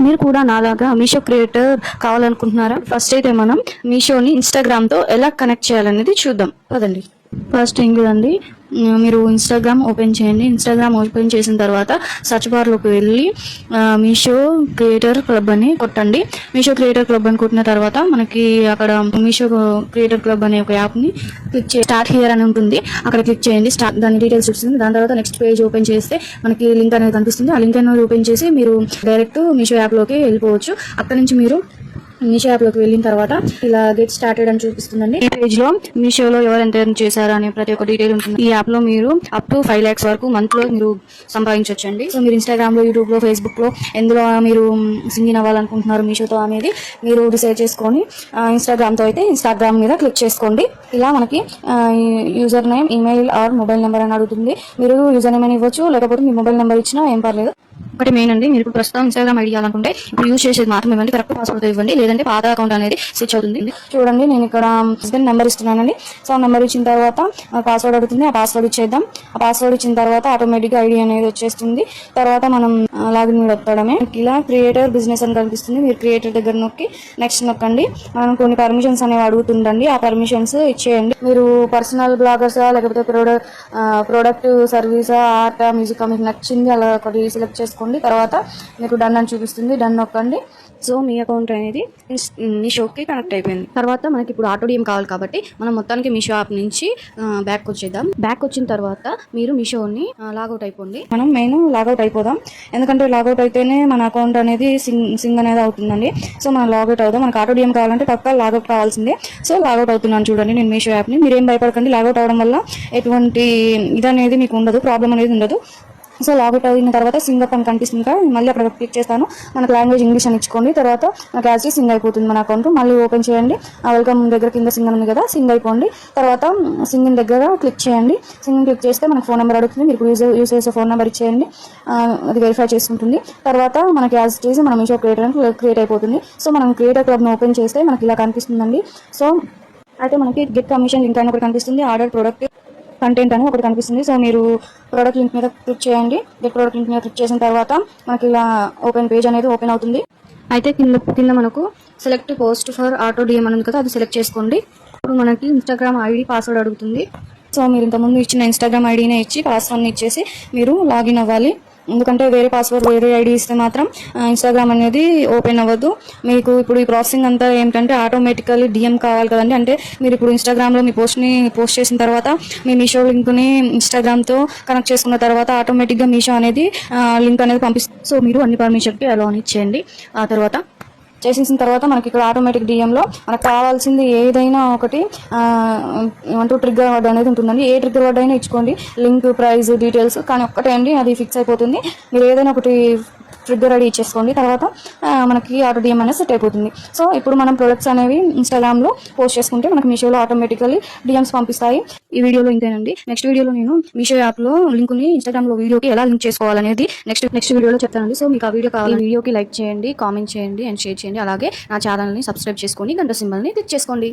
మీరు కూడా నాలాగా మీషో క్రియేటర్ కావాలనుకుంటున్నారా? ఫస్ట్ అయితే మనం మీషోని ఇన్స్టాగ్రామ్తో ఎలా కనెక్ట్ చేయాలనేది చూద్దాం పదండి. ఫస్ట్ ఏం కదండి, మీరు ఇన్స్టాగ్రామ్ ఓపెన్ చేయండి. ఇన్స్టాగ్రామ్ ఓపెన్ చేసిన తర్వాత సర్చ్ బార్లోకి వెళ్ళి మీషో క్రియేటర్ క్లబ్ అని కొట్టండి. మీషో క్రియేటర్ క్లబ్ అని కొట్టిన తర్వాత మనకి అక్కడ మీషో క్రియేటర్ క్లబ్ అనే ఒక యాప్ని క్లిక్ చేసి స్టార్ట్ హియర్ అని ఉంటుంది, అక్కడ క్లిక్ చేయండి. దాని డీటెయిల్స్ చూస్తుంది. దాని తర్వాత నెక్స్ట్ పేజ్ ఓపెన్ చేస్తే మనకి లింక్ అనేది కనిపిస్తుంది. ఆ లింక్ అనేది ఓపెన్ చేసి మీరు డైరెక్ట్ మీషో యాప్లోకి వెళ్ళిపోవచ్చు. అక్కడ నుంచి మీరు మీషో యాప్లోకి వెళ్ళిన తర్వాత ఇలా గెట్ స్టార్టెడ్ అని చూపిస్తుందండి. ఈ పేజ్ లో మీషోలో ఎవరు ఎంత ఎర్న్ చేశారు అనే ప్రతి ఒక్క డీటెయిల్ ఉంటుంది. ఈ యాప్ లో మీరు అప్ టు 5 lakhs వరకు మంత్ లో మీరు సంపాదించవచ్చండి. సో మీరు ఇన్స్టాగ్రామ్ లో, యూట్యూబ్ లో, ఫేస్బుక్ లో ఎందులో మీరు సింగిన్ అవ్వాలనుకుంటున్నారు మీషోతో అనేది మీరు డిసైడ్ చేసుకొని ఇన్స్టాగ్రామ్ తో అయితే ఇన్స్టాగ్రామ్ మీద క్లిక్ చేసుకోండి. ఇలా మనకి user name, email or mobile number అని అడుగుతుంది. మీరు యూజర్ నేమ్ అని ఇవ్వచ్చు, లేకపోతే మీ మొబైల్ నెంబర్ ఇచ్చినా ఏం పర్లేదు. ఒకటి మెయిన్ అండి, మీరు ఇప్పుడు ప్రస్తుతం ఇన్స్టాగ్రామ్ ఐడి ఇవ్వాలనుకుంటే ఇప్పుడు యూజ్ చేసేది మాత్రం ఇవ్వండి, కరెక్ట్ పాస్వర్డ్ ఇవ్వండి, లేదంటే పాత అకౌంట్ అనేది స్విచ్ అవుతుంది. చూడండి, నేను ఇక్కడ హస్బెండ్ నెంబర్ ఇస్తున్నానండి. సో నెంబర్ ఇచ్చిన తర్వాత పాస్వర్డ్ అడుగుతుంది, ఆ పాస్వర్డ్ ఇచ్చేద్దాం. ఆ పాస్వర్డ్ ఇచ్చిన తర్వాత ఆటోమేటిక్గా ఐడి అనేది వచ్చేస్తుంది. తర్వాత మనం లాగిన్ కూడా వస్తాడమే. ఇలా క్రియేటర్ బిజినెస్ అని కనిపిస్తుంది. మీరు క్రియేటర్ దగ్గర నొక్కి నెక్స్ట్ నొక్కండి. మనం కొన్ని పర్మిషన్స్ అనేవి అడుగుతుండండి, ఆ పర్మిషన్స్ ఇచ్చేయండి. మీరు పర్సనల్ బ్లాగర్సా, లేకపోతే ప్రోడక్ట్ సర్వీసా, ఆర్ట్, మ్యూజిక్ మీకు నచ్చింది అలా ఒకటి సెలెక్ట్ చేసుకోండి. తర్వాత మీకు డన్ అని చూపిస్తుంది, డన్ నొక్కండి. సో మీ అకౌంట్ అనేది మీషోకి కనెక్ట్ అయిపోయింది. తర్వాత మనకి ఇప్పుడు ఆటో డిఎం కావాలి కాబట్టి మనం మొత్తానికి మీషో యాప్ నుంచి బ్యాక్ వచ్చేద్దాం. బ్యాక్ వచ్చిన తర్వాత మీరు మీషోని లాగౌట్ అయిపోండి. మనం మెయిన్ లాగౌట్ అయిపోదాం, ఎందుకంటే లాగౌట్ అయితేనే మన అకౌంట్ అనేది సింగ్ అనేది అవుతుందండి. సో మనం లాగౌట్ అవుదాం. మనకు ఆటో డిఎం కావాలంటే పక్కా లాగౌట్ కావాల్సిందే. సో లాగౌట్ అవుతున్నాను చూడండి నేను మీషో యాప్ని. మీరేం భయపడకండి, లాగౌట్ అవడం వల్ల ఎటువంటి ఇది అనేది మీకు ఉండదు, ప్రాబ్లం అనేది ఉండదు. సో లాగౌట్ అయిన తర్వాత సింగ్ అప్ అని కనిపిస్తుంది కదా, మళ్ళీ అక్కడ క్లిక్ చేస్తాను. మనకు లాంగ్వేజ్ ఇంగ్లీష్ అని ఇచ్చుకోండి. తర్వాత నాకు యాజ్ సింగ్ అయిపోతుంది మన అకౌంట్. మళ్ళీ ఓపెన్ చేయండి. వెల్కమ్ దగ్గర కింద సింగ్ ఉంది కదా, సింగ్ అయిపోండి. తర్వాత సింగ్ దగ్గర క్లిక్ చేయండి. సింగ్ క్లిక్ చేస్తే మనకు ఫోన్ నెంబర్ అడుగుతుంది. మీరు యూజ్ చేసే ఫోన్ నెంబర్ ఇచ్చేయండి, అది వెరిఫై చేసుకుంటుంది. తర్వాత మనకి యాజ్ చేసి మనం మీషో క్రియేట్ అయిపోతుంది. సో మనం క్రియేటర్ క్లబ్ని ఓపెన్ చేస్తే మనకి ఇలా కనిపిస్తుందండి. సో అయితే మనకి గెట్ కమిషన్ లింక్ అని ఒకటి కనిపిస్తుంది, ఆర్డర్ ప్రొడక్ట్ కంటెంట్ అని ఒకటి కనిపిస్తుంది. సో మీరు ప్రోడక్ట్ లింక్ మీద క్లిక్ చేయండి. గెట్ ప్రోడక్ట్ లింక్ మీద క్లిక్ చేసిన తర్వాత మనకి ఇలా ఓపెన్ పేజ్ అనేది ఓపెన్ అవుతుంది. అయితే కింద మనకు select post for auto DM అని ఉంది కదా, అది సెలెక్ట్ చేసుకోండి. ఇప్పుడు మనకి ఇన్స్టాగ్రామ్ ఐడి పాస్వర్డ్ అడుగుతుంది. సో మీరు ఇంతకుముందు ఇచ్చిన ఇన్స్టాగ్రామ్ ఐడినే ఇచ్చి పాస్వర్డ్ని ఇచ్చేసి మీరు లాగిన్ అవ్వాలి. ఎందుకంటే వేరే పాస్వర్డ్, వేరే ఐడి ఇస్తే మాత్రం ఇన్స్టాగ్రామ్ అనేది ఓపెన్ అవ్వదు. మీకు ఇప్పుడు ఈ ప్రాసెసింగ్ అంతా ఏంటంటే ఆటోమేటికల్లీ డిఎం కావాలి కదండి. అంటే మీరు ఇప్పుడు ఇన్స్టాగ్రామ్లో మీ పోస్ట్ చేసిన తర్వాత మీ మీషో లింక్ని ఇన్స్టాగ్రామ్తో కనెక్ట్ చేసుకున్న తర్వాత ఆటోమేటిక్గా మీషో అనేది లింక్ అనేది పంపిస్తుంది. సో మీరు అన్ని పర్మిషన్కి అలా ఇచ్చేయండి. ఆ తర్వాత చేసేసిన తర్వాత మనకి ఇక్కడ ఆటోమేటిక్ డిఎంలో మనకు కావాల్సింది ఏదైనా ఒకటి అంటూ ట్రిగ్గర్ వర్డ్ అనేది ఉంటుందండి. ఏ ట్రిగ్గర్ వర్డ్ అయినా ఇచ్చుకోండి, లింక్, ప్రైస్, డీటెయిల్స్, కానీ ఒక్కటే అండి అది ఫిక్స్ అయిపోతుంది. మీరు ఏదైనా ఒకటి ట్రిగ్గర్ రెడీ ఇచ్చేసుకోండి. తర్వాత మనకి ఆటో డిఎం అనేది సెట్ అయిపోతుంది. సో ఇప్పుడు మనం ప్రొడక్ట్స్ అనేవి ఇన్స్టాగ్రామ్లో పోస్ట్ చేసుకుంటే మనకి మీషోలో ఆటోమేటికల్లీ డిఎమ్స్ పంపిస్తాయి. ఈ వీడియోలో ఇంతేనండి. నెక్స్ట్ వీడియోలో నేను మీషో యాప్లో లింక్ని ఇన్స్టాగ్రామ్లో వీడియోకి ఎలా లింక్ చేసుకోవాలనేది నెక్స్ట్ వీడియోలో చెప్తానండి. సో మీకు ఆ వీడియో కావాలి, వీడియోకి లైక్ చేయండి, కామెంట్ చేయండి అండ్ షేర్ చేయండి. అలాగే నా ఛానల్ని సబ్స్క్రైబ్ చేసుకొని గంట సింబల్ని క్లిక్ చేసుకోండి.